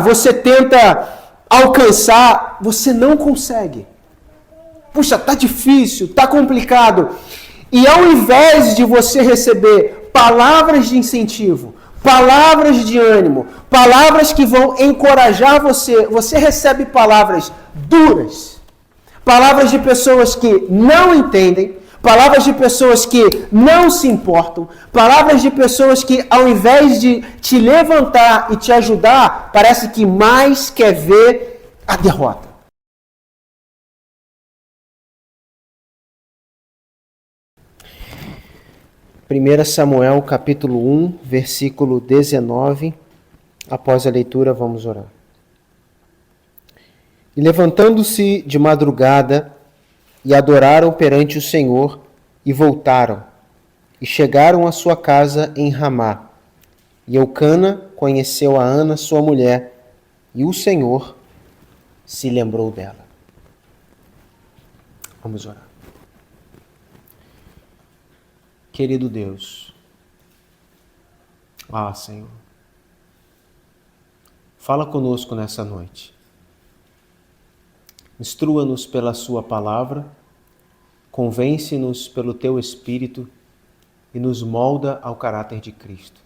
você tenta alcançar, você não consegue. Puxa, tá difícil, tá complicado. E ao invés de você receber palavras de incentivo, palavras de ânimo, palavras que vão encorajar você, você recebe palavras duras, palavras de pessoas que não entendem, palavras de pessoas que não se importam, palavras de pessoas que, ao invés de te levantar e te ajudar, parece que mais quer ver a derrota. Primeira Samuel, capítulo 1, versículo 19. Após a leitura, vamos orar. E levantando-se de madrugada, e adoraram perante o Senhor, e voltaram, e chegaram à sua casa em Ramá. E Eucana conheceu a Ana, sua mulher, e o Senhor se lembrou dela. Vamos orar. Querido Deus, Senhor, fala conosco nessa noite. Instrua-nos pela sua palavra, convence-nos pelo teu Espírito e nos molda ao caráter de Cristo.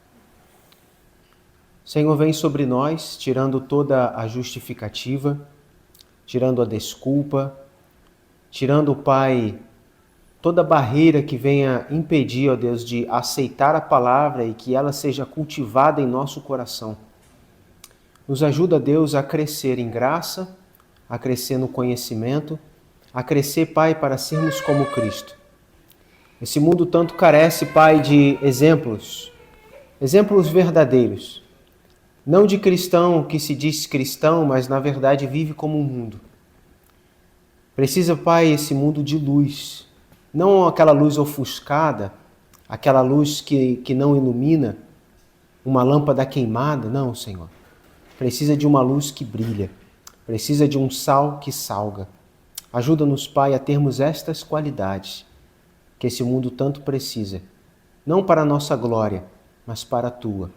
Senhor, vem sobre nós, tirando toda a justificativa, tirando a desculpa, tirando, Pai, toda barreira que venha impedir, ó Deus, de aceitar a palavra e que ela seja cultivada em nosso coração. Nos ajuda, Deus, a crescer em graça, a crescer no conhecimento, a crescer, Pai, para sermos como Cristo. Esse mundo tanto carece, Pai, de exemplos verdadeiros. Não de cristão que se diz cristão, mas na verdade vive como um mundo. Precisa, Pai, esse mundo de luz. Não aquela luz ofuscada, aquela luz que não ilumina, uma lâmpada queimada, não, Senhor. Precisa de uma luz que brilha, precisa de um sal que salga. Ajuda-nos, Pai, a termos estas qualidades que esse mundo tanto precisa, não para a nossa glória, mas para a Tua.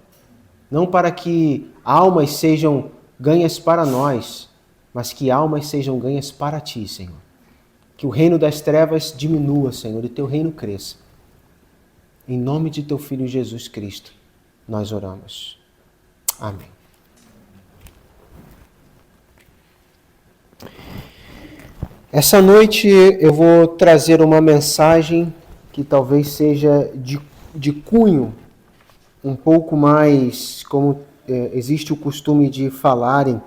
Não para que almas sejam ganhas para nós, mas que almas sejam ganhas para Ti, Senhor. Que o reino das trevas diminua, Senhor, e Teu reino cresça. Em nome de Teu Filho Jesus Cristo, nós oramos. Amém. Essa noite eu vou trazer uma mensagem que talvez seja de cunho um pouco mais, como existe o costume de falarem,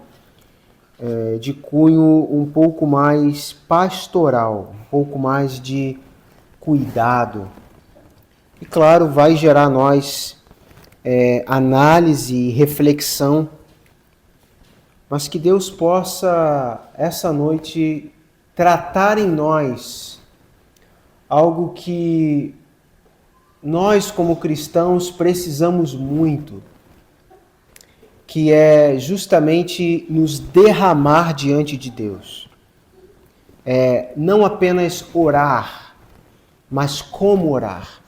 de cunho um pouco mais pastoral, um pouco mais de cuidado. E claro, vai gerar nós análise e reflexão, mas que Deus possa, essa noite, tratar em nós algo que nós, como cristãos, precisamos muito, que é justamente nos derramar diante de Deus. Não apenas orar, mas como orar.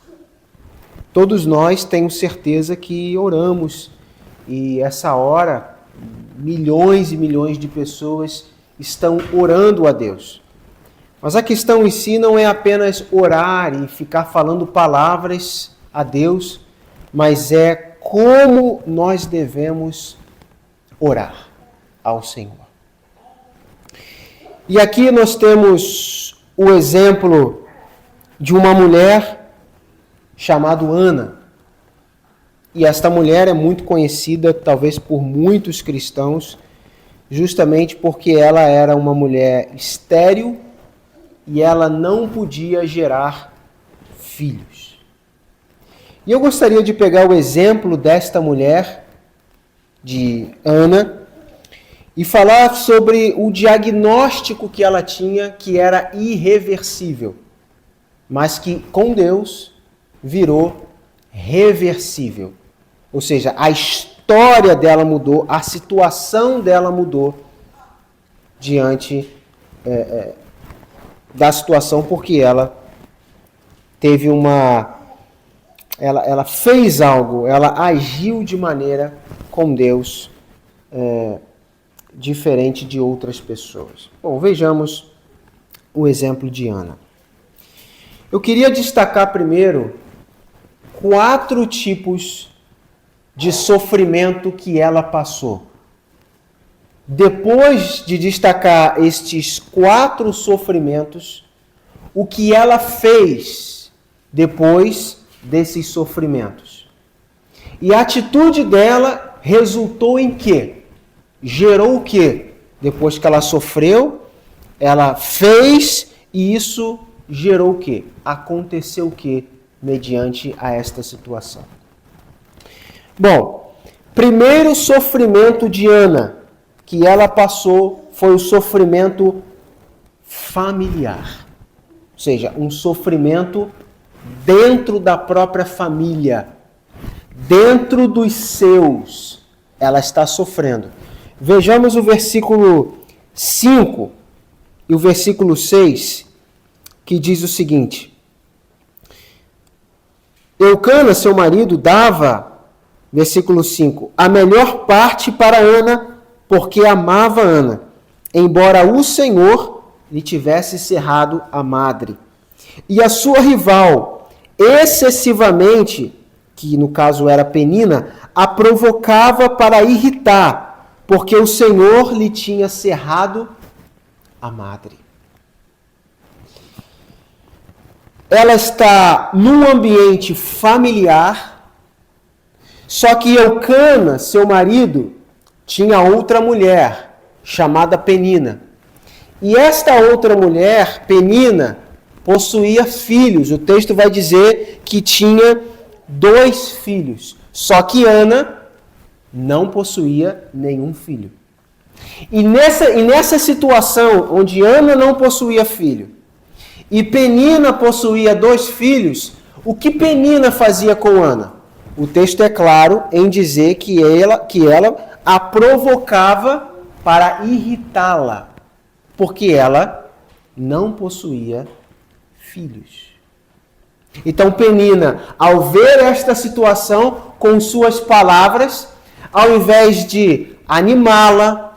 Todos nós temos certeza que oramos, e essa hora, milhões e milhões de pessoas estão orando a Deus. Mas a questão em si não é apenas orar e ficar falando palavras a Deus, mas é como nós devemos orar ao Senhor. E aqui nós temos o exemplo de uma mulher chamada Ana. E esta mulher é muito conhecida, talvez por muitos cristãos, justamente porque ela era uma mulher estéril e ela não podia gerar filhos. E eu gostaria de pegar o exemplo desta mulher, de Ana, e falar sobre o diagnóstico que ela tinha, que era irreversível, mas que com Deus virou reversível. Ou seja, a história dela mudou, a situação dela mudou diante da situação, porque ela teve ela fez algo, ela agiu de maneira com Deus diferente de outras pessoas. Bom, vejamos o exemplo de Ana. Eu queria destacar primeiro 4 tipos de sofrimento que ela passou. Depois de destacar estes 4 sofrimentos, o que ela fez depois desses sofrimentos. E a atitude dela resultou em quê? Gerou o quê? Depois que ela sofreu, ela fez e isso gerou o quê? Aconteceu o quê mediante a esta situação? Bom, primeiro sofrimento de Ana que ela passou foi o sofrimento familiar. Ou seja, um sofrimento dentro da própria família, dentro dos seus, ela está sofrendo. Vejamos o versículo 5 e o versículo 6, que diz o seguinte: Eucana, seu marido, dava, versículo 5, a melhor parte para Ana, porque amava Ana, embora o Senhor lhe tivesse cerrado a madre. E a sua rival, excessivamente, que no caso era Penina, a provocava para irritar, porque o Senhor lhe tinha cerrado a madre. Ela está num ambiente familiar, só que Eucana, seu marido, tinha outra mulher, chamada Penina. E esta outra mulher, Penina, possuía filhos. O texto vai dizer que tinha 2 filhos. Só que Ana não possuía nenhum filho. E nessa situação, onde Ana não possuía filho, e Penina possuía 2 filhos, o que Penina fazia com Ana? O texto é claro em dizer que ela a provocava para irritá-la, porque ela não possuía filhos. Então Penina, ao ver esta situação, com suas palavras, ao invés de animá-la,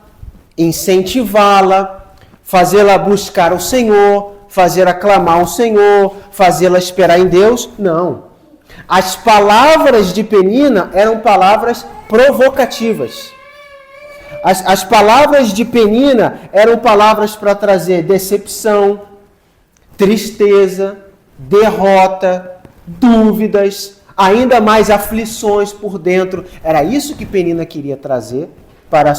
incentivá-la, fazê-la buscar o Senhor, fazer-la clamar ao Senhor, fazê-la esperar em Deus, não. As palavras de Penina eram palavras provocativas. As palavras de Penina eram palavras para trazer decepção, tristeza, derrota, dúvidas, ainda mais aflições por dentro. Era isso que Penina queria trazer para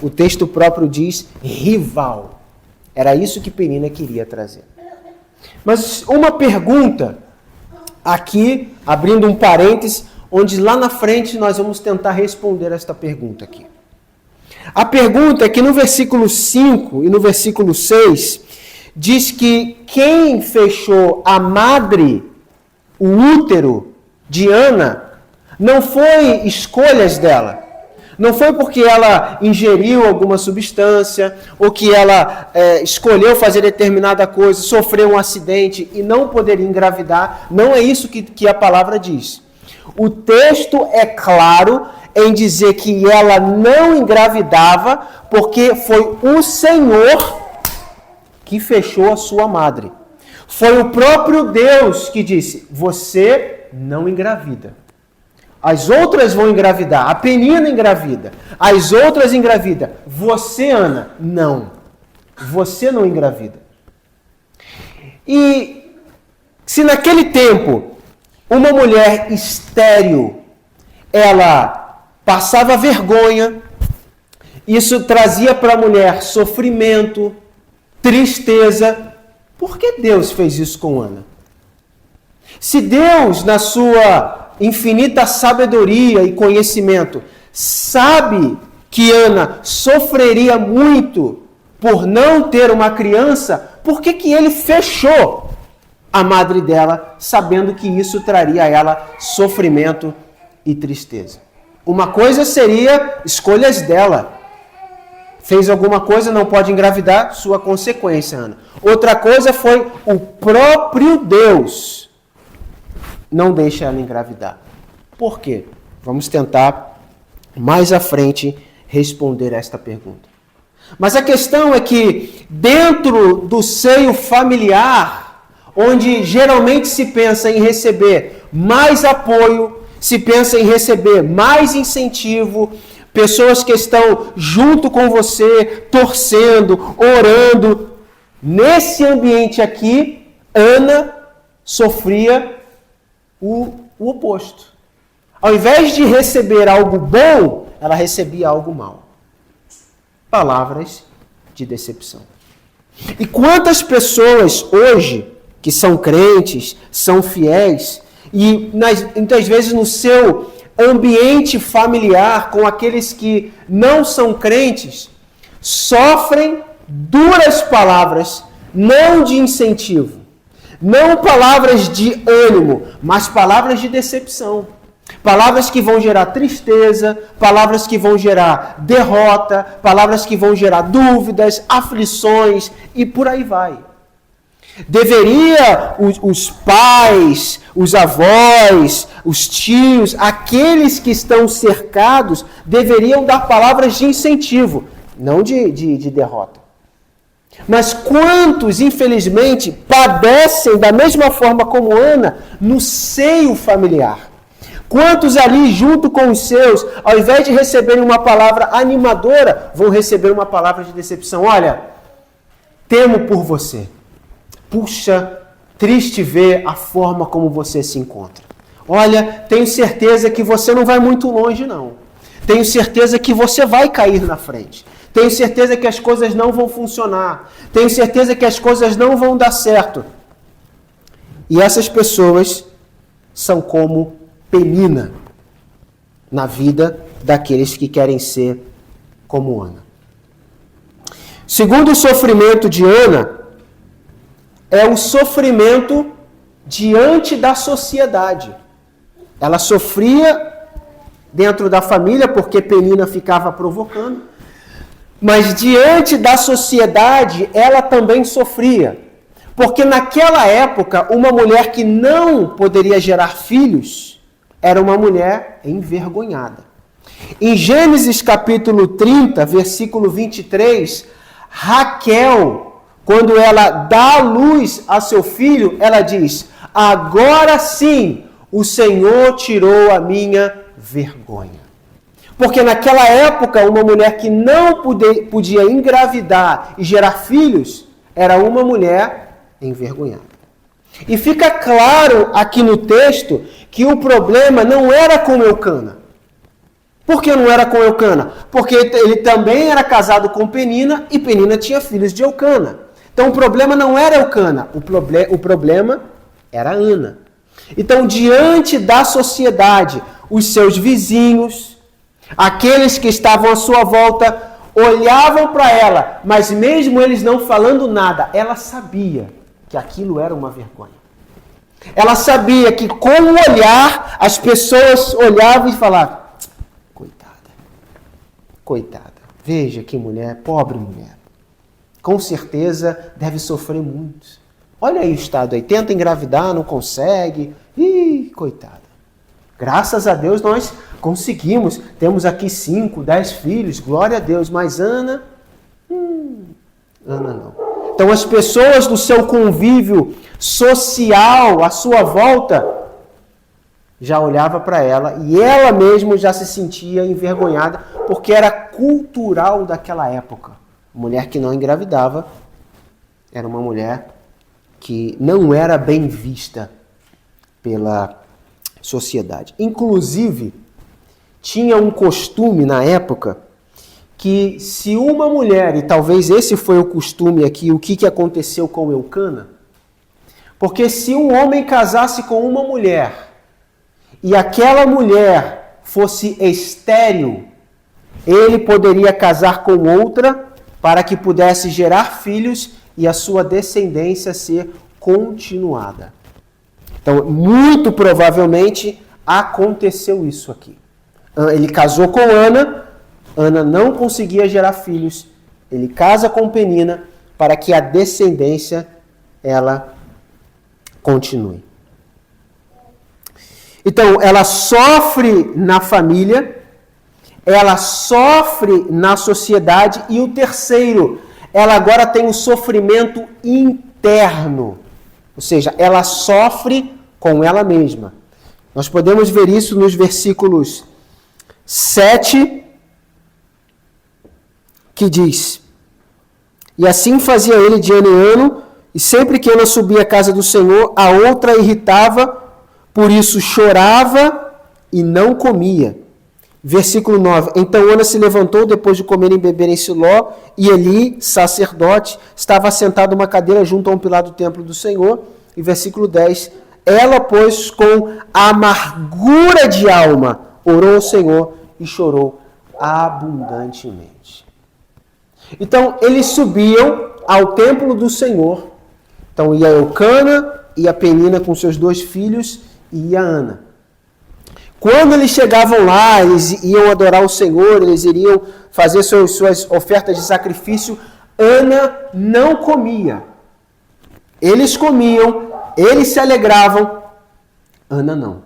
o texto próprio diz, rival. Era isso que Penina queria trazer. Mas uma pergunta, aqui, abrindo um parênteses, onde lá na frente nós vamos tentar responder esta pergunta aqui. A pergunta é que no versículo 5 e no versículo 6, diz que quem fechou a madre, o útero de Ana, não foi escolhas dela. Não foi porque ela ingeriu alguma substância, ou que ela escolheu fazer determinada coisa, sofreu um acidente e não poderia engravidar. Não é isso que a palavra diz. O texto é claro em dizer que ela não engravidava porque foi o Senhor que fechou a sua madre. Foi o próprio Deus que disse, você não engravida. As outras vão engravidar, a Penina engravida, as outras engravidam. Você, Ana, não. Você não engravida. E se naquele tempo uma mulher estéril, ela passava vergonha, isso trazia para a mulher sofrimento, tristeza. Por que Deus fez isso com Ana? Se Deus, na sua infinita sabedoria e conhecimento, sabe que Ana sofreria muito por não ter uma criança, por que ele fechou a madre dela, sabendo que isso traria a ela sofrimento e tristeza? Uma coisa seria escolhas dela. Fez alguma coisa, não pode engravidar, sua consequência, Ana. Outra coisa foi o próprio Deus não deixa ela engravidar. Por quê? Vamos tentar, mais à frente, responder esta pergunta. Mas a questão é que dentro do seio familiar, onde geralmente se pensa em receber mais apoio, se pensa em receber mais incentivo, pessoas que estão junto com você, torcendo, orando. Nesse ambiente aqui, Ana sofria o oposto. Ao invés de receber algo bom, ela recebia algo mal. Palavras de decepção. E quantas pessoas hoje, que são crentes, são fiéis, e muitas vezes no seu ambiente familiar, com aqueles que não são crentes, sofrem duras palavras, não de incentivo, não palavras de ânimo, mas palavras de decepção. Palavras que vão gerar tristeza, palavras que vão gerar derrota, palavras que vão gerar dúvidas, aflições e por aí vai. Deveria os pais, os avós, os tios, aqueles que estão cercados, deveriam dar palavras de incentivo, não de derrota. Mas quantos, infelizmente, padecem da mesma forma como Ana no seio familiar? Quantos ali, junto com os seus, ao invés de receberem uma palavra animadora, vão receber uma palavra de decepção? Olha, temo por você. Puxa, triste ver a forma como você se encontra. Olha, tenho certeza que você não vai muito longe, não. Tenho certeza que você vai cair na frente. Tenho certeza que as coisas não vão funcionar. Tenho certeza que as coisas não vão dar certo. E essas pessoas são como Penina na vida daqueles que querem ser como Ana. Segundo o sofrimento de Ana, é o sofrimento diante da sociedade. Ela sofria dentro da família porque Penina ficava provocando, mas diante da sociedade ela também sofria. Porque naquela época, uma mulher que não poderia gerar filhos era uma mulher envergonhada. Em Gênesis capítulo 30, versículo 23, Raquel, quando ela dá luz a seu filho, ela diz: agora sim o Senhor tirou a minha vergonha. Porque naquela época, uma mulher que não podia engravidar e gerar filhos, era uma mulher envergonhada. E fica claro aqui no texto que o problema não era com Eucana. Por que não era com Eucana? Porque ele também era casado com Penina e Penina tinha filhos de Eucana. Então o problema não era Eucana, o problema era Ana. Então, diante da sociedade, os seus vizinhos, aqueles que estavam à sua volta, olhavam para ela, mas mesmo eles não falando nada, ela sabia que aquilo era uma vergonha. Ela sabia que com o olhar, as pessoas olhavam e falavam: coitada, veja que mulher, pobre mulher. Com certeza deve sofrer muito. Olha aí o estado aí, tenta engravidar, não consegue. Ih, coitada. Graças a Deus nós conseguimos. Temos aqui 5, 10 filhos, glória a Deus. Mas Ana, Ana não. Então as pessoas do seu convívio social, à sua volta, já olhava para ela e ela mesma já se sentia envergonhada, porque era cultural daquela época. Mulher que não engravidava era uma mulher que não era bem vista pela sociedade. Inclusive, tinha um costume na época que se uma mulher, e talvez esse foi o costume aqui, o que aconteceu com Eucana, porque se um homem casasse com uma mulher e aquela mulher fosse estéril, ele poderia casar com outra para que pudesse gerar filhos e a sua descendência ser continuada. Então, muito provavelmente aconteceu isso aqui. Ele casou com Ana, Ana não conseguia gerar filhos, ele casa com Penina para que a descendência ela continue. Então, ela sofre na família, ela sofre na sociedade. E o terceiro, ela agora tem um sofrimento interno. Ou seja, ela sofre com ela mesma. Nós podemos ver isso nos versículos 7, que diz: e assim fazia ele de ano em ano, e sempre que Ana subia à casa do Senhor, a outra irritava, por isso chorava e não comia. Versículo 9. Então Ana se levantou depois de comer e beber em Siló, e Eli, sacerdote, estava sentado numa cadeira junto a um pilar do templo do Senhor. E versículo 10. Ela, pois, com amargura de alma, orou ao Senhor e chorou abundantemente. Então, eles subiam ao templo do Senhor. Então, ia Eucana, ia Penina com seus 2 filhos e ia Ana. Quando eles chegavam lá, eles iam adorar o Senhor, eles iriam fazer suas ofertas de sacrifício, Ana não comia. Eles comiam, eles se alegravam, Ana não.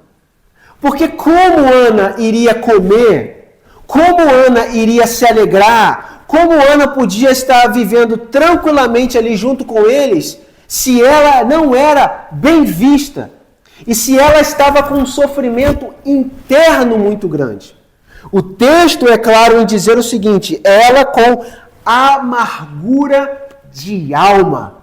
Porque como Ana iria comer, como Ana iria se alegrar, como Ana podia estar vivendo tranquilamente ali junto com eles, se ela não era bem vista e se ela estava com um sofrimento interno muito grande? O texto é claro em dizer o seguinte: ela com amargura de alma.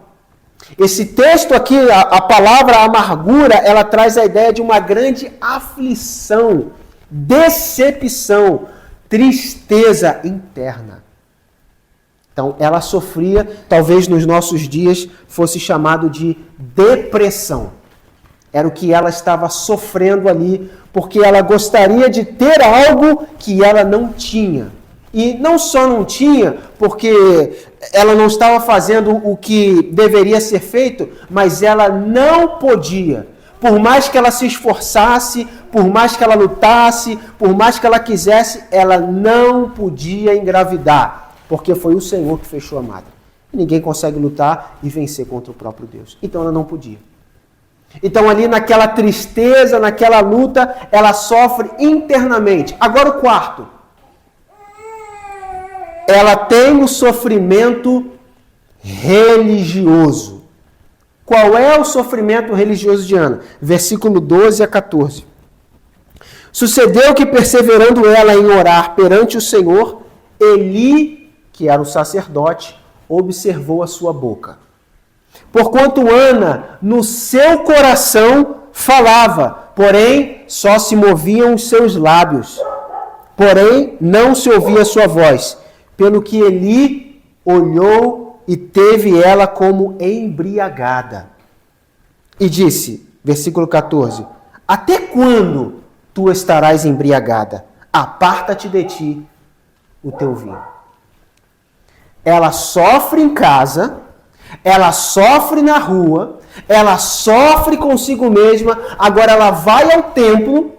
Esse texto aqui, a palavra amargura, ela traz a ideia de uma grande aflição, decepção, tristeza interna. Então, ela sofria, talvez nos nossos dias fosse chamado de depressão. Era o que ela estava sofrendo ali, porque ela gostaria de ter algo que ela não tinha. E não só não tinha, porque ela não estava fazendo o que deveria ser feito, mas ela não podia. Por mais que ela se esforçasse, por mais que ela lutasse, por mais que ela quisesse, ela não podia engravidar, porque foi o Senhor que fechou a madre. Ninguém consegue lutar e vencer contra o próprio Deus. Então ela não podia. Então ali naquela tristeza, naquela luta, ela sofre internamente. Agora o quarto. Ela tem um sofrimento religioso. Qual é o sofrimento religioso de Ana? Versículo 12 a 14. Sucedeu que, perseverando ela em orar perante o Senhor, Eli, que era o sacerdote, observou a sua boca. Porquanto Ana, no seu coração, falava, porém, só se moviam os seus lábios. Porém, não se ouvia a sua voz. Pelo que Eli olhou e teve ela como embriagada. E disse, versículo 14, até quando tu estarás embriagada? Aparta-te de ti o teu vinho. Ela sofre em casa, ela sofre na rua, ela sofre consigo mesma, agora ela vai ao templo,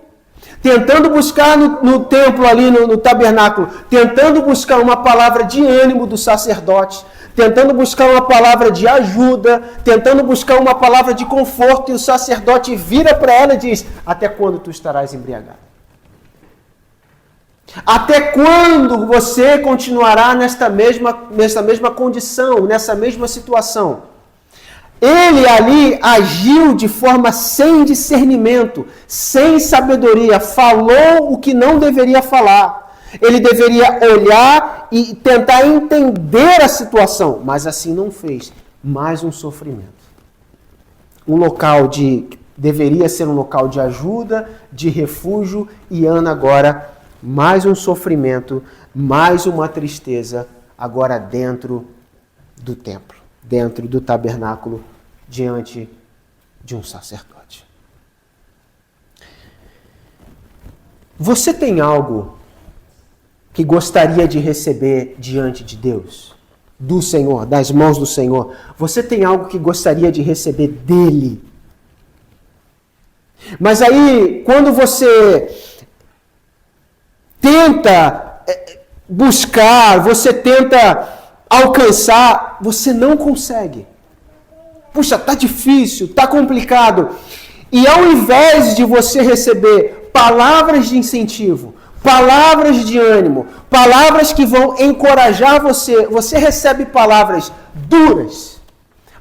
tentando buscar no templo ali, no tabernáculo, tentando buscar uma palavra de ânimo do sacerdote, tentando buscar uma palavra de ajuda, tentando buscar uma palavra de conforto, e o sacerdote vira para ela e diz, até quando tu estarás embriagada? Até quando você continuará nesta mesma condição, nessa mesma situação? Ele ali agiu de forma sem discernimento, sem sabedoria, falou o que não deveria falar. Ele deveria olhar e tentar entender a situação, mas assim não fez. Mais um sofrimento. Um local deveria ser um local de ajuda, de refúgio, e Ana agora, mais um sofrimento, mais uma tristeza, agora dentro do templo, dentro do tabernáculo, diante de um sacerdote. Você tem algo que gostaria de receber diante de Deus, do Senhor, das mãos do Senhor? Você tem algo que gostaria de receber dele? Mas aí, quando você tenta buscar, você tenta alcançar, você não consegue. Puxa, tá difícil, tá complicado. E ao invés de você receber palavras de incentivo, palavras de ânimo, palavras que vão encorajar você. Você recebe palavras duras,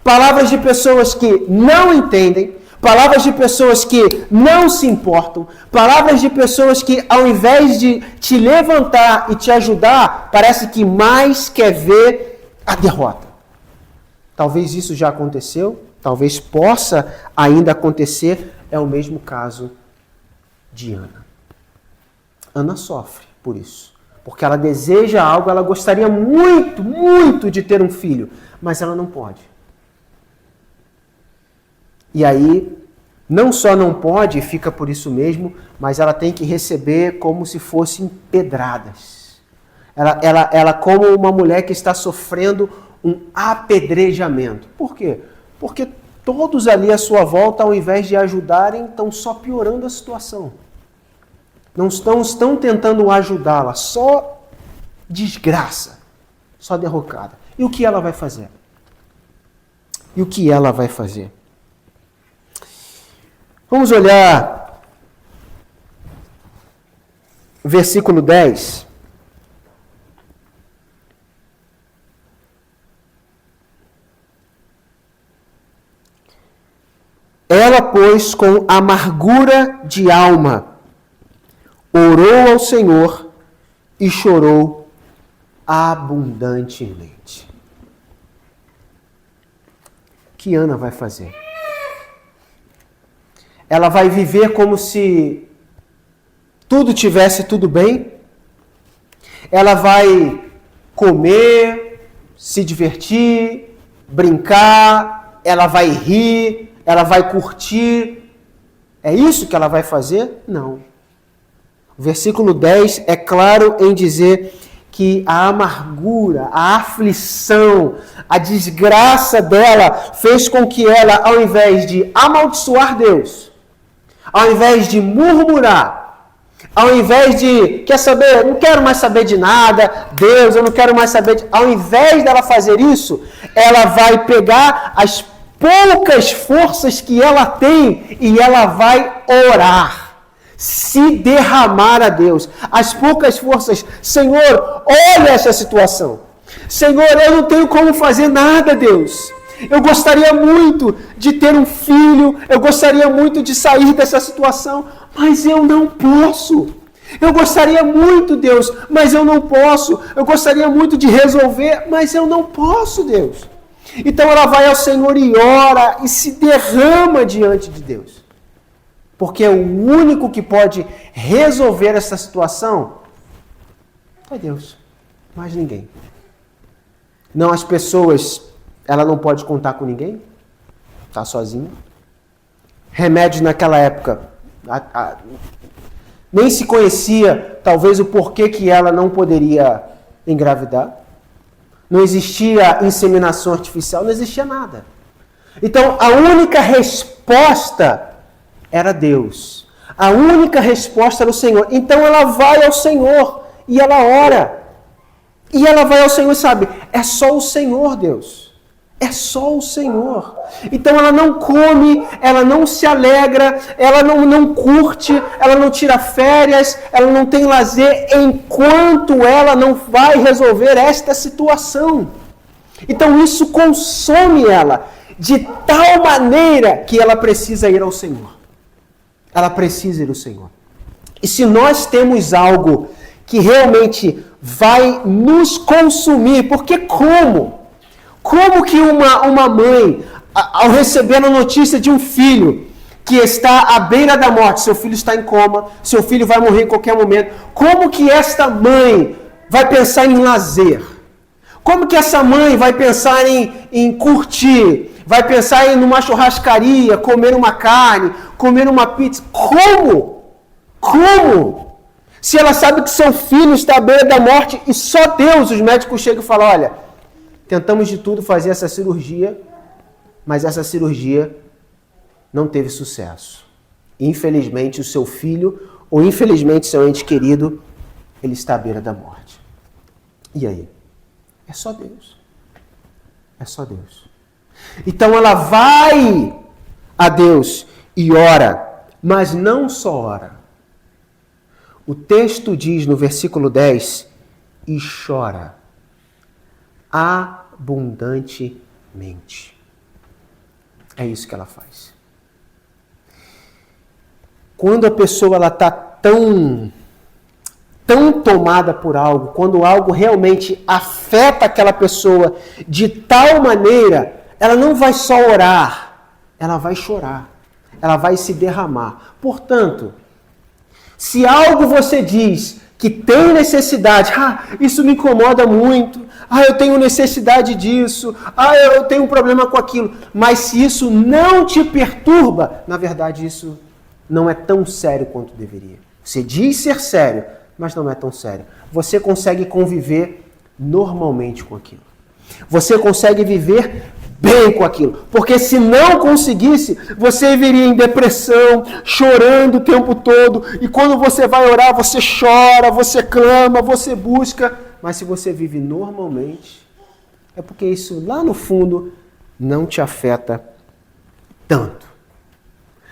palavras de pessoas que não entendem, palavras de pessoas que não se importam, palavras de pessoas que, ao invés de te levantar e te ajudar, parece que mais quer ver a derrota. Talvez isso já aconteceu, talvez possa ainda acontecer. É o mesmo caso de Ana. Ana sofre por isso, porque ela deseja algo, ela gostaria muito, muito de ter um filho, mas ela não pode. E aí, não só não pode, fica por isso mesmo, mas ela tem que receber como se fossem pedradas. Ela como uma mulher que está sofrendo um apedrejamento. Por quê? Porque todos ali à sua volta, ao invés de ajudarem, estão só piorando a situação. Não estão tentando ajudá-la, só desgraça, só derrocada. E o que ela vai fazer? E o que ela vai fazer? Vamos olhar versículo 10. Ela, pois, com amargura de alma, orou ao Senhor e chorou abundantemente. O que Ana vai fazer? Ela vai viver como se tudo tivesse tudo bem? Ela vai comer, se divertir, brincar, ela vai rir, ela vai curtir. É isso que ela vai fazer? Não. O versículo 10 é claro em dizer que a amargura, a aflição, a desgraça dela fez com que ela, ao invés de amaldiçoar Deus, ao invés de murmurar, ao invés de, quer saber, eu não quero mais saber de nada, Deus, eu não quero mais saber de... Ao invés dela fazer isso, ela vai pegar as poucas forças que ela tem e ela vai orar. Se derramar a Deus. As poucas forças. Senhor, olha essa situação. Senhor, eu não tenho como fazer nada, Deus. Eu gostaria muito de ter um filho. Eu gostaria muito de sair dessa situação. Mas eu não posso. Eu gostaria muito, Deus, mas eu não posso. Eu gostaria muito de resolver, mas eu não posso, Deus. Então ela vai ao Senhor e ora e se derrama diante de Deus. Porque o único que pode resolver essa situação é Deus, mais ninguém. Não, as pessoas, ela não pode contar com ninguém, está sozinha. Remédios naquela época, nem se conhecia talvez o porquê que ela não poderia engravidar. Não existia inseminação artificial, não existia nada. Então a única resposta era Deus. A única resposta era o Senhor. Então ela vai ao Senhor e ela ora. E ela vai ao Senhor e sabe, é só o Senhor, Deus. É só o Senhor. Então ela não come, ela não se alegra, ela não curte, ela não tira férias, ela não tem lazer enquanto ela não vai resolver esta situação. Então isso consome ela de tal maneira que ela precisa ir ao Senhor. Ela precisa ir ao Senhor. E se nós temos algo que realmente vai nos consumir, porque como? Como que uma mãe, ao receber a notícia de um filho que está à beira da morte, seu filho está em coma, seu filho vai morrer em qualquer momento, como que esta mãe vai pensar em lazer? Como que essa mãe vai pensar em curtir? Vai pensar em ir numa churrascaria, comer uma carne, comer uma pizza? Como? Como? Se ela sabe que seu filho está à beira da morte e só Deus, os médicos chegam e falam, olha, tentamos de tudo fazer essa cirurgia, mas essa cirurgia não teve sucesso. Infelizmente, o seu filho, ou infelizmente seu ente querido, ele está à beira da morte. E aí? É só Deus. É só Deus. Então ela vai a Deus e ora, mas não só ora. O texto diz no versículo 10, e chora abundantemente. É isso que ela faz. Quando a pessoa está tão tomada por algo, quando algo realmente afeta aquela pessoa de tal maneira, ela não vai só orar, ela vai chorar, ela vai se derramar. Portanto, se algo você diz que tem necessidade, isso me incomoda muito, eu tenho necessidade disso, eu tenho um problema com aquilo, mas se isso não te perturba, na verdade isso não é tão sério quanto deveria. Você diz ser sério, mas não é tão sério. Você consegue conviver normalmente com aquilo. Você consegue viver bem com aquilo. Porque se não conseguisse, você viria em depressão, chorando o tempo todo. E quando você vai orar, você chora, você clama, você busca. Mas se você vive normalmente, é porque isso lá no fundo não te afeta tanto.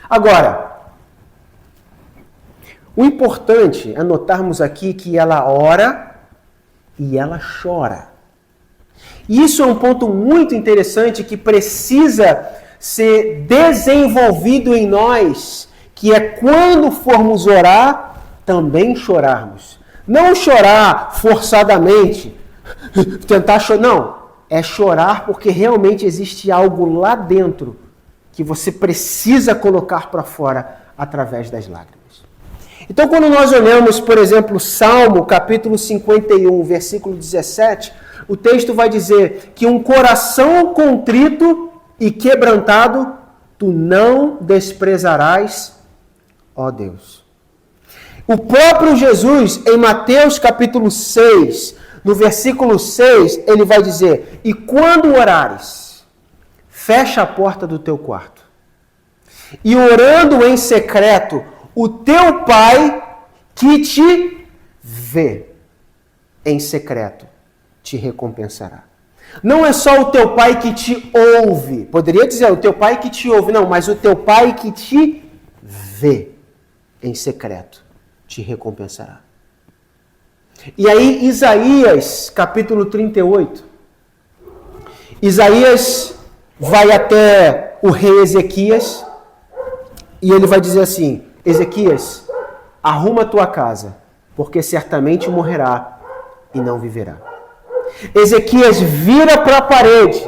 Agora, o importante é notarmos aqui que ela ora e ela chora. E isso é um ponto muito interessante que precisa ser desenvolvido em nós, que é quando formos orar, também chorarmos. Não chorar forçadamente, tentar chorar, não. É chorar porque realmente existe algo lá dentro que você precisa colocar para fora através das lágrimas. Então, quando nós olhamos, por exemplo, Salmo, capítulo 51, versículo 17, o texto vai dizer que um coração contrito e quebrantado, tu não desprezarás, ó Deus. O próprio Jesus, em Mateus, capítulo 6, no versículo 6, ele vai dizer, e quando orares, fecha a porta do teu quarto, e orando em secreto, o teu Pai que te vê em secreto te recompensará. Não é só o teu Pai que te ouve. Poderia dizer o teu Pai que te ouve. Não, mas o teu Pai que te vê em secreto te recompensará. E aí Isaías, capítulo 38. Isaías vai até o rei Ezequias e ele vai dizer assim, Ezequias, arruma a tua casa, porque certamente morrerá e não viverá. Ezequias vira para a parede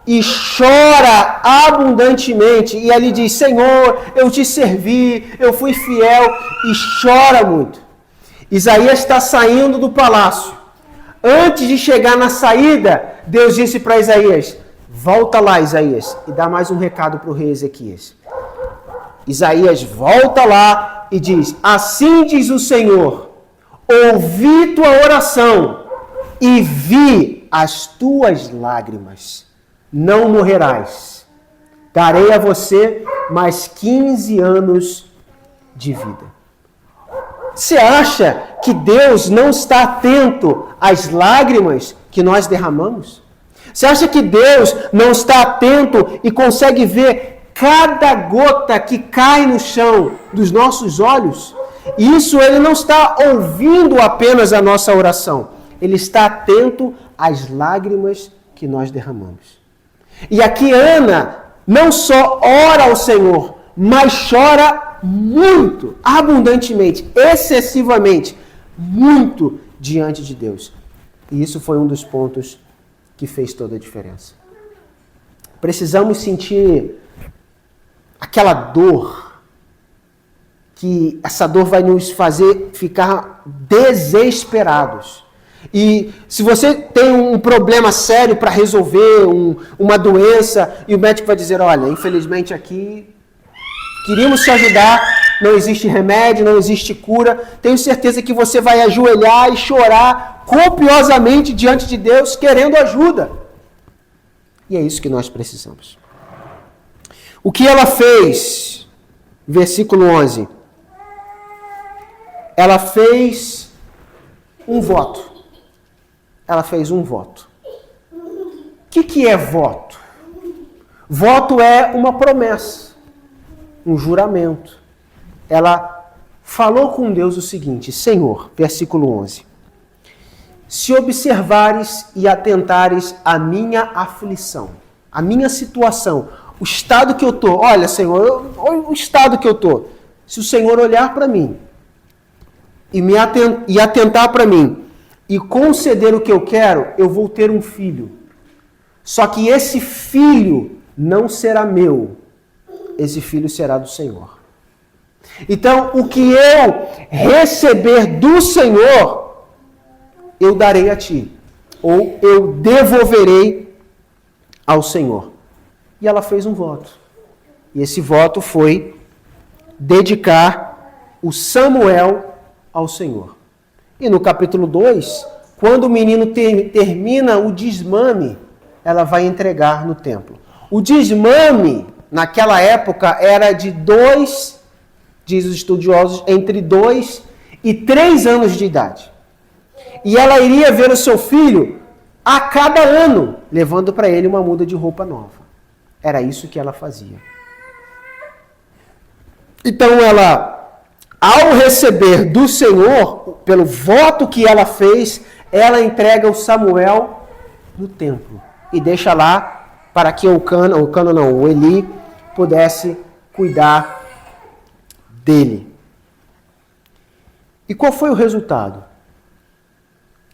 e chora abundantemente. E ali diz, Senhor, eu te servi, eu fui fiel, e chora muito. Isaías está saindo do palácio. Antes de chegar na saída, Deus disse para Isaías, volta lá, Isaías, e dá mais um recado para o rei Ezequias. Isaías volta lá e diz, assim diz o Senhor, ouvi tua oração e vi as tuas lágrimas. Não morrerás. Darei a você mais 15 anos de vida. Você acha que Deus não está atento às lágrimas que nós derramamos? Você acha que Deus não está atento e consegue ver cada gota que cai no chão dos nossos olhos? Isso ele não está ouvindo apenas a nossa oração. Ele está atento às lágrimas que nós derramamos. E aqui Ana não só ora ao Senhor, mas chora muito, abundantemente, excessivamente, muito diante de Deus. E isso foi um dos pontos que fez toda a diferença. Precisamos sentir aquela dor, que essa dor vai nos fazer ficar desesperados. E se você tem um problema sério para resolver, uma doença, e o médico vai dizer, olha, infelizmente aqui, queríamos te ajudar, não existe remédio, não existe cura, tenho certeza que você vai ajoelhar e chorar copiosamente diante de Deus, querendo ajuda. E é isso que nós precisamos. O que ela fez? Versículo 11. Ela fez um voto. Ela fez um voto. O que é voto? Voto é uma promessa, um juramento. Ela falou com Deus o seguinte: Senhor, versículo 11, se observares e atentares a minha aflição, a minha situação, o estado que eu estou, olha, Senhor, olha o estado que eu estou. Se o Senhor olhar para mim e atentar para mim e conceder o que eu quero, eu vou ter um filho. Só que esse filho não será meu, esse filho será do Senhor. Então, o que eu receber do Senhor, eu darei a ti, ou eu devolverei ao Senhor. E ela fez um voto. E esse voto foi dedicar o Samuel ao Senhor. E no capítulo 2, quando o menino termina o desmame, ela vai entregar no templo. O desmame, naquela época, era de 2, diz os estudiosos, entre 2 e 3 anos de idade. E ela iria ver o seu filho a cada ano, levando para ele uma muda de roupa nova. Era isso que ela fazia. Então ela, ao receber do Senhor, pelo voto que ela fez, ela entrega o Samuel no templo e deixa lá para que o Eli pudesse cuidar dele. E qual foi o resultado?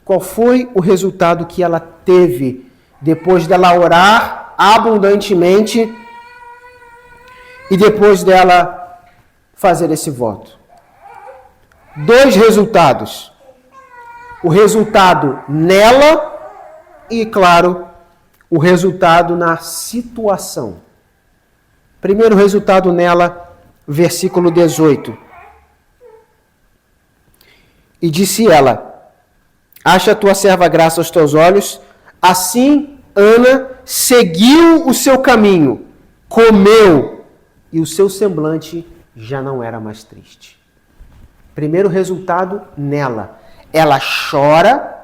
Qual foi o resultado que ela teve depois dela orar abundantemente e depois dela fazer esse voto? 2 resultados. O resultado nela e, claro, o resultado na situação. Primeiro resultado nela, versículo 18. E disse ela: acha a tua serva graça aos teus olhos. Assim Ana seguiu o seu caminho, comeu, e o seu semblante já não era mais triste. Primeiro resultado nela. Ela chora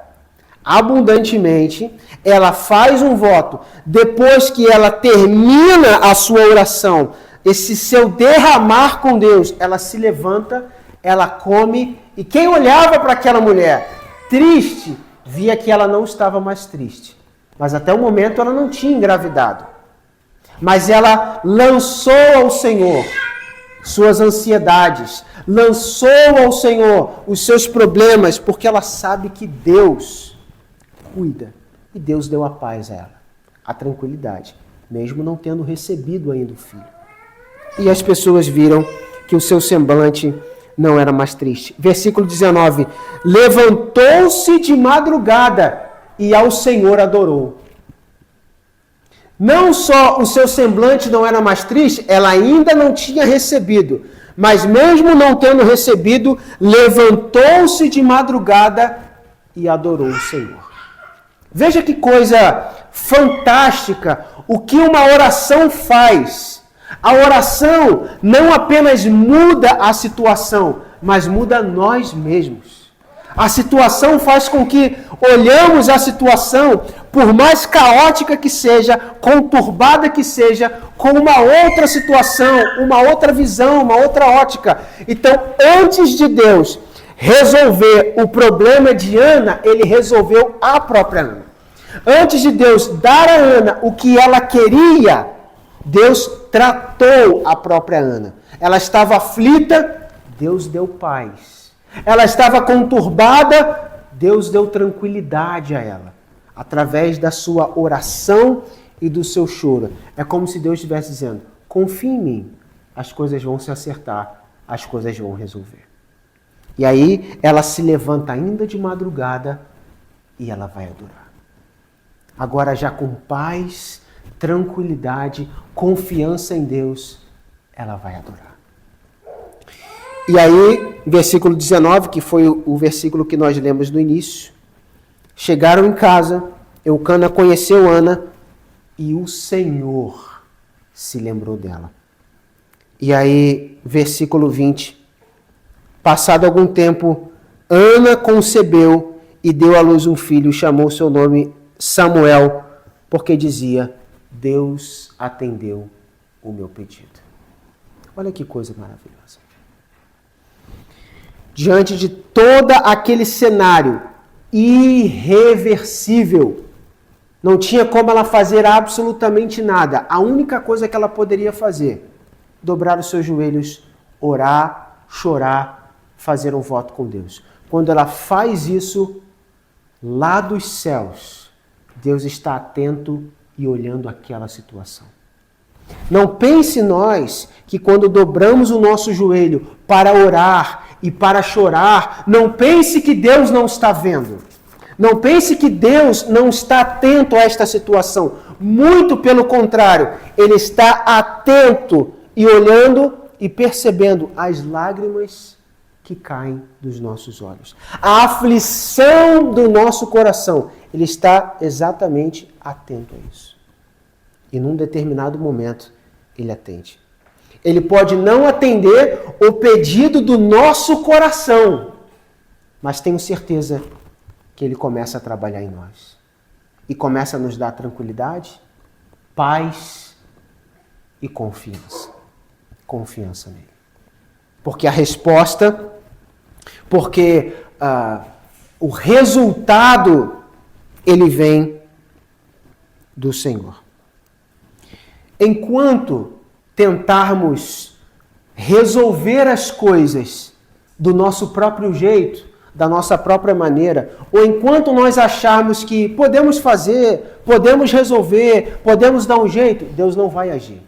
abundantemente, ela faz um voto. Depois que ela termina a sua oração, esse seu derramar com Deus, ela se levanta, ela come, e quem olhava para aquela mulher triste, via que ela não estava mais triste. Mas até o momento ela não tinha engravidado. Mas ela lançou ao Senhor suas ansiedades, lançou ao Senhor os seus problemas, porque ela sabe que Deus cuida. E Deus deu a paz a ela, a tranquilidade, mesmo não tendo recebido ainda o filho. E as pessoas viram que o seu semblante não era mais triste. Versículo 19. Levantou-se de madrugada e ao Senhor adorou. Não só o seu semblante não era mais triste, ela ainda não tinha recebido. Mas mesmo não tendo recebido, levantou-se de madrugada e adorou o Senhor. Veja que coisa fantástica o que uma oração faz. A oração não apenas muda a situação, mas muda nós mesmos. A situação faz com que olhamos a situação, por mais caótica que seja, conturbada que seja, com uma outra situação, uma outra visão, uma outra ótica. Então, antes de Deus resolver o problema de Ana, ele resolveu a própria Ana. Antes de Deus dar a Ana o que ela queria, Deus tratou a própria Ana. Ela estava aflita, Deus deu paz. Ela estava conturbada, Deus deu tranquilidade a ela, através da sua oração e do seu choro. É como se Deus estivesse dizendo: confia em mim, as coisas vão se acertar, as coisas vão resolver. E aí ela se levanta ainda de madrugada e ela vai adorar. Agora já com paz, tranquilidade, confiança em Deus, ela vai adorar. E aí, versículo 19, que foi o versículo que nós lemos no início. Chegaram em casa, Eucana conheceu Ana e o Senhor se lembrou dela. E aí, versículo 20. Passado algum tempo, Ana concebeu e deu à luz um filho, chamou seu nome Samuel, porque dizia: Deus atendeu o meu pedido. Olha que coisa maravilhosa. diante de todo aquele cenário irreversível. Não tinha como ela fazer absolutamente nada. A única coisa que ela poderia fazer, dobrar os seus joelhos, orar, chorar, fazer um voto com Deus. Quando ela faz isso, lá dos céus, Deus está atento e olhando aquela situação. Não pense nós que quando dobramos o nosso joelho para orar e para chorar, não pense que Deus não está vendo. Não pense que Deus não está atento a esta situação. Muito pelo contrário, Ele está atento e olhando e percebendo as lágrimas que caem dos nossos olhos. A aflição do nosso coração. Ele está exatamente atento a isso. E num determinado momento, Ele atende. Ele pode não atender o pedido do nosso coração, mas tenho certeza que Ele começa a trabalhar em nós. E começa a nos dar tranquilidade, paz e confiança. Confiança nele. Porque a resposta, porque o resultado, ele vem do Senhor. Enquanto tentarmos resolver as coisas do nosso próprio jeito, da nossa própria maneira, ou enquanto nós acharmos que podemos fazer, podemos resolver, podemos dar um jeito, Deus não vai agir.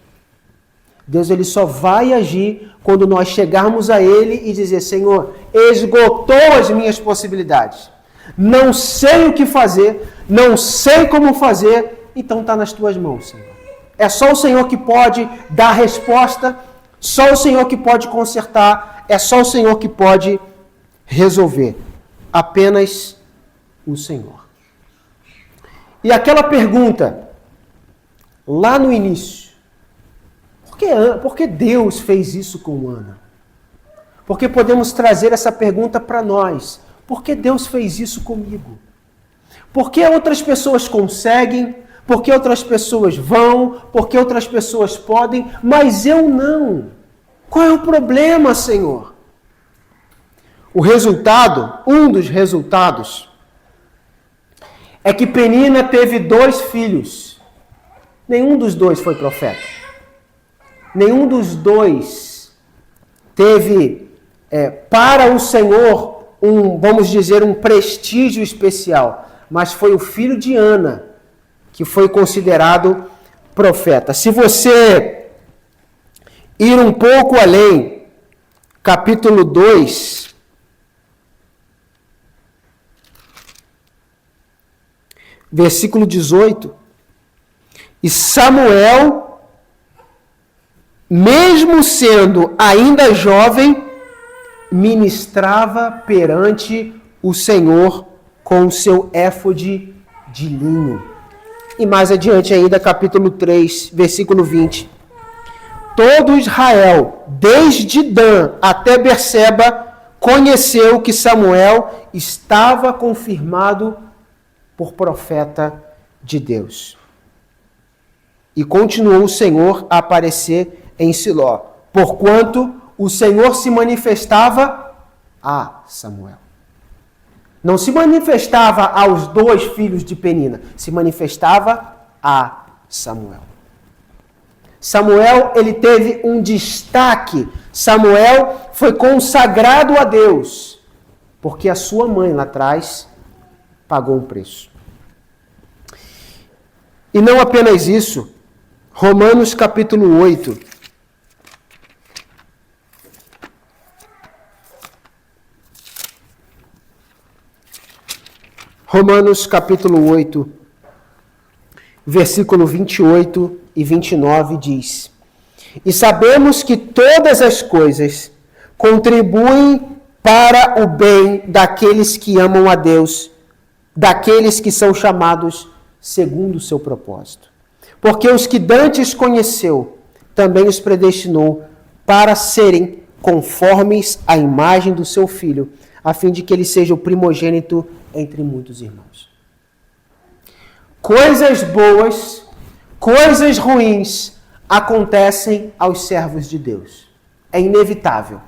Deus ele só vai agir quando nós chegarmos a Ele e dizer: Senhor, esgotou as minhas possibilidades. Não sei o que fazer, não sei como fazer, então está nas tuas mãos, Senhor. É só o Senhor que pode dar a resposta, só o Senhor que pode consertar, é só o Senhor que pode resolver. Apenas o Senhor. E aquela pergunta, lá no início, por que Deus fez isso com Ana? Porque podemos trazer essa pergunta para nós. Por que Deus fez isso comigo? Por que outras pessoas conseguem? Por que outras pessoas vão? Por que outras pessoas podem? Mas eu não. Qual é o problema, Senhor? O resultado, um dos resultados, é que Penina teve 2 filhos. Nenhum dos 2 foi profeta. Nenhum dos 2 teve para o Senhor vamos dizer, um prestígio especial. Mas foi o filho de Ana que foi considerado profeta. Se você ir um pouco além, capítulo 2, versículo 18, e Samuel, mesmo sendo ainda jovem, ministrava perante o Senhor com o seu éfode de linho. E mais adiante ainda, capítulo 3, versículo 20. Todo Israel, desde Dan até Berseba, conheceu que Samuel estava confirmado por profeta de Deus. E continuou o Senhor a aparecer em Siló, porquanto o Senhor se manifestava a Samuel. Não se manifestava aos 2 filhos de Penina, se manifestava a Samuel. Samuel, ele teve um destaque. Samuel foi consagrado a Deus, porque a sua mãe lá atrás pagou um preço. E não apenas isso, Romanos capítulo 8. Romanos capítulo 8, versículo 28 e 29 diz: E sabemos que todas as coisas contribuem para o bem daqueles que amam a Deus, daqueles que são chamados segundo o seu propósito. Porque os que dantes conheceu, também os predestinou para serem conformes à imagem do seu Filho, a fim de que ele seja o primogênito entre muitos irmãos. Coisas boas, coisas ruins acontecem aos servos de Deus. É inevitável.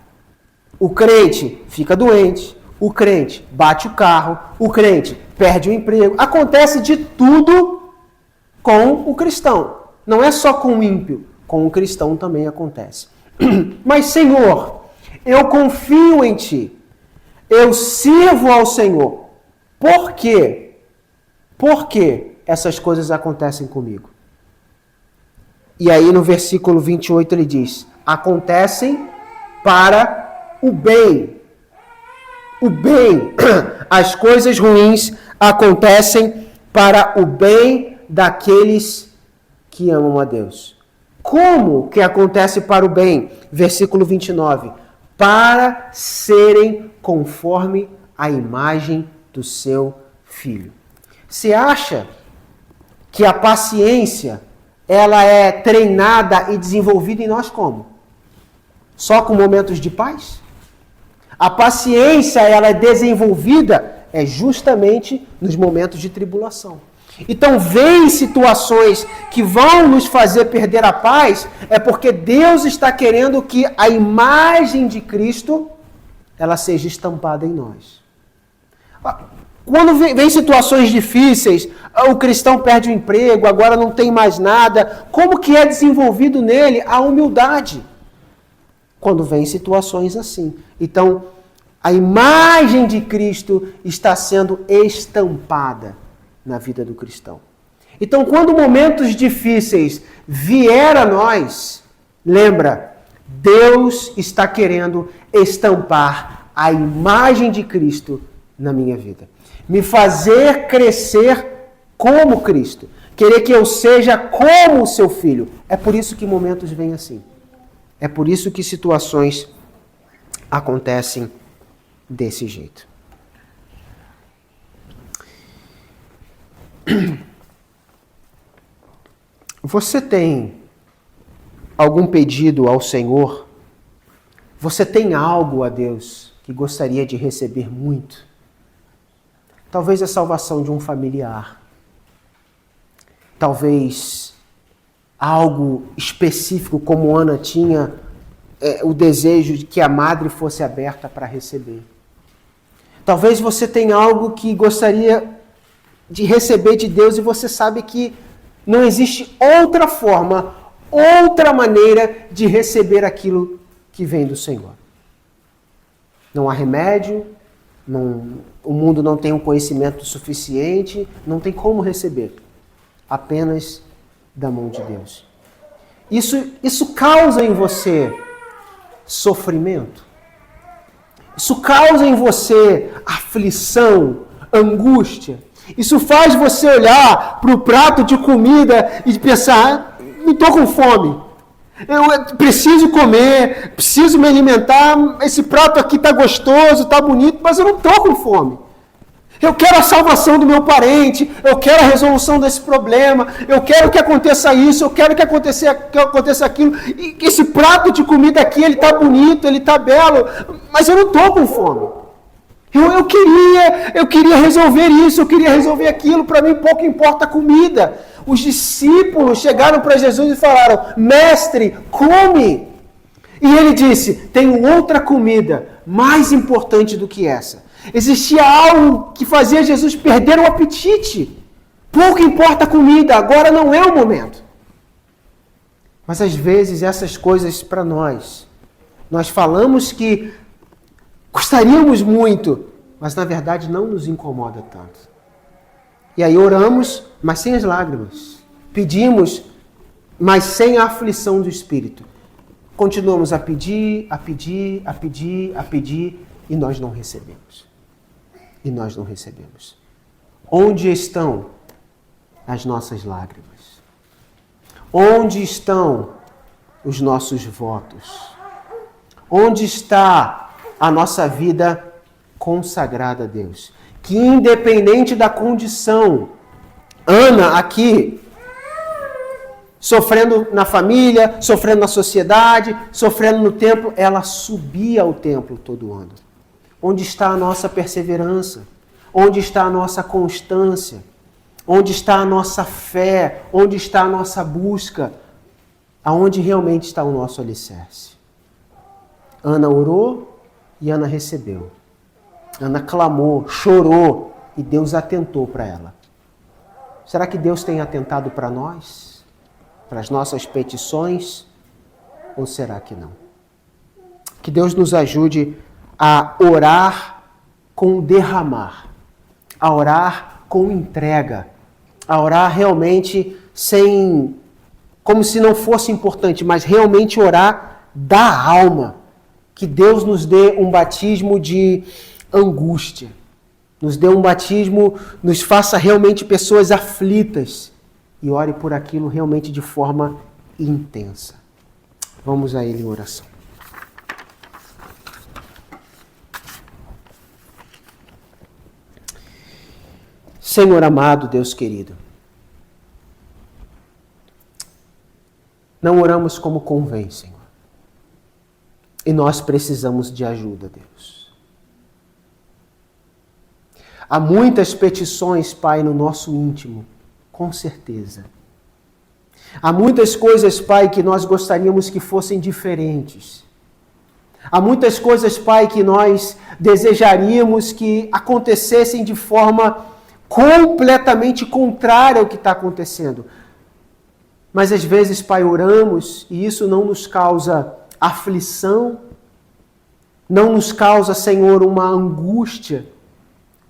O crente fica doente, o crente bate o carro, o crente perde o emprego. Acontece de tudo com o cristão. Não é só com o ímpio, com o cristão também acontece. Mas, Senhor, eu confio em Ti. Eu sirvo ao Senhor. Por quê? Por que essas coisas acontecem comigo? E aí no versículo 28 ele diz: acontecem para o bem. O bem, as coisas ruins acontecem para o bem daqueles que amam a Deus. Como que acontece para o bem? Versículo 29. Para serem conforme a imagem do seu Filho. Você acha que a paciência ela é treinada e desenvolvida em nós como? Só com momentos de paz? A paciência ela é desenvolvida justamente nos momentos de tribulação. Então, vem situações que vão nos fazer perder a paz, é porque Deus está querendo que a imagem de Cristo ela seja estampada em nós. Quando vem situações difíceis, o cristão perde o emprego, agora não tem mais nada, como que é desenvolvido nele a humildade? Quando vem situações assim. Então, a imagem de Cristo está sendo estampada na vida do cristão. Então, quando momentos difíceis vier a nós, lembra, Deus está querendo estampar a imagem de Cristo na minha vida. Me fazer crescer como Cristo. Querer que eu seja como o seu Filho. É por isso que momentos vêm assim. É por isso que situações acontecem desse jeito. Você tem algum pedido ao Senhor? Você tem algo a Deus que gostaria de receber muito? Talvez a salvação de um familiar. Talvez algo específico, como Ana tinha o desejo de que a madre fosse aberta para receber. Talvez você tenha algo que gostaria de receber de Deus e você sabe que não existe outra forma, outra maneira de receber aquilo que vem do Senhor. Não há remédio, o mundo não tem um conhecimento suficiente, não tem como receber. Apenas da mão de Deus. Isso causa em você sofrimento. Isso causa em você aflição, angústia. Isso faz você olhar para o prato de comida e pensar, não estou com fome. Eu preciso comer, preciso me alimentar, esse prato aqui está gostoso, está bonito, mas eu não estou com fome. Eu quero a salvação do meu parente, eu quero a resolução desse problema, eu quero que aconteça isso, eu quero que aconteça aquilo. E esse prato de comida aqui, ele está bonito, ele está belo, mas eu não estou com fome. Eu queria resolver isso, eu queria resolver aquilo, para mim pouco importa a comida. Os discípulos chegaram para Jesus e falaram, mestre, come. E ele disse, tenho outra comida mais importante do que essa. Existia algo que fazia Jesus perder o apetite. Pouco importa a comida, agora não é o momento. Mas às vezes essas coisas para nós falamos que gostaríamos muito, mas na verdade não nos incomoda tanto. E aí oramos, mas sem as lágrimas. Pedimos, mas sem a aflição do Espírito. Continuamos a pedir, a pedir, a pedir, a pedir, e nós não recebemos. E nós não recebemos. Onde estão as nossas lágrimas? Onde estão os nossos votos? Onde está a nossa vida consagrada a Deus? Que independente da condição, Ana aqui, sofrendo na família, sofrendo na sociedade, sofrendo no templo, ela subia ao templo todo ano. Onde está a nossa perseverança? Onde está a nossa constância? Onde está a nossa fé? Onde está a nossa busca? Aonde realmente está o nosso alicerce? Ana orou, E Ana recebeu. Ana clamou, chorou e Deus atentou para ela. Será que Deus tem atentado para nós? Para as nossas petições? Ou será que não? Que Deus nos ajude a orar com derramar, a orar com entrega, a orar realmente como se não fosse importante, mas realmente orar da alma. Que Deus nos dê um batismo de angústia, nos dê um batismo, nos faça realmente pessoas aflitas e ore por aquilo realmente de forma intensa. Vamos a Ele em oração. Senhor amado, Deus querido, não oramos como convém, Senhor. E nós precisamos de ajuda, Deus. Há muitas petições, Pai, no nosso íntimo, com certeza. Há muitas coisas, Pai, que nós gostaríamos que fossem diferentes. Há muitas coisas, Pai, que nós desejaríamos que acontecessem de forma completamente contrária ao que está acontecendo. Mas às vezes, Pai, oramos e isso não nos causa aflição, não nos causa, Senhor, uma angústia.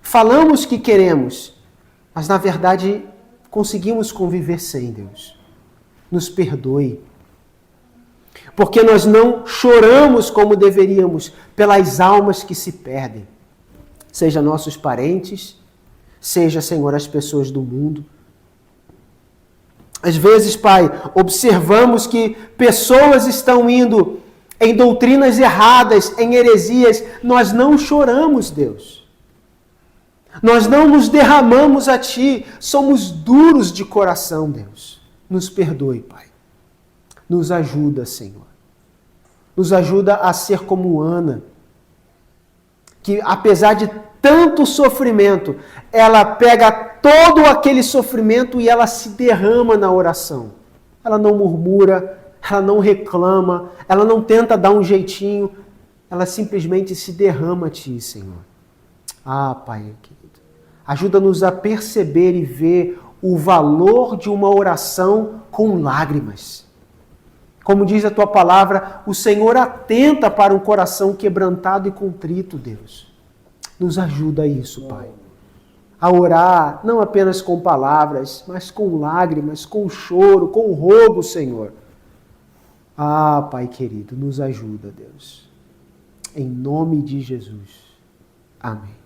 Falamos que queremos, mas na verdade conseguimos conviver sem, Deus. Nos perdoe. Porque nós não choramos como deveríamos pelas almas que se perdem. Seja nossos parentes, seja, Senhor, as pessoas do mundo. Às vezes, Pai, observamos que pessoas estão indo em doutrinas erradas, em heresias. Nós não choramos, Deus. Nós não nos derramamos a Ti. Somos duros de coração, Deus. Nos perdoe, Pai. Nos ajuda, Senhor. Nos ajuda a ser como Ana, que apesar de tanto sofrimento, ela pega todo aquele sofrimento e ela se derrama na oração. Ela não murmura, ela não reclama, ela não tenta dar um jeitinho, ela simplesmente se derrama a Ti, Senhor. Ah, Pai querido, ajuda-nos a perceber e ver o valor de uma oração com lágrimas. Como diz a Tua palavra, o Senhor atenta para um coração quebrantado e contrito, Deus. Nos ajuda a isso, Pai. A orar, não apenas com palavras, mas com lágrimas, com choro, com rogo, Senhor. Ah, Pai querido, nos ajuda, Deus. Em nome de Jesus. Amém.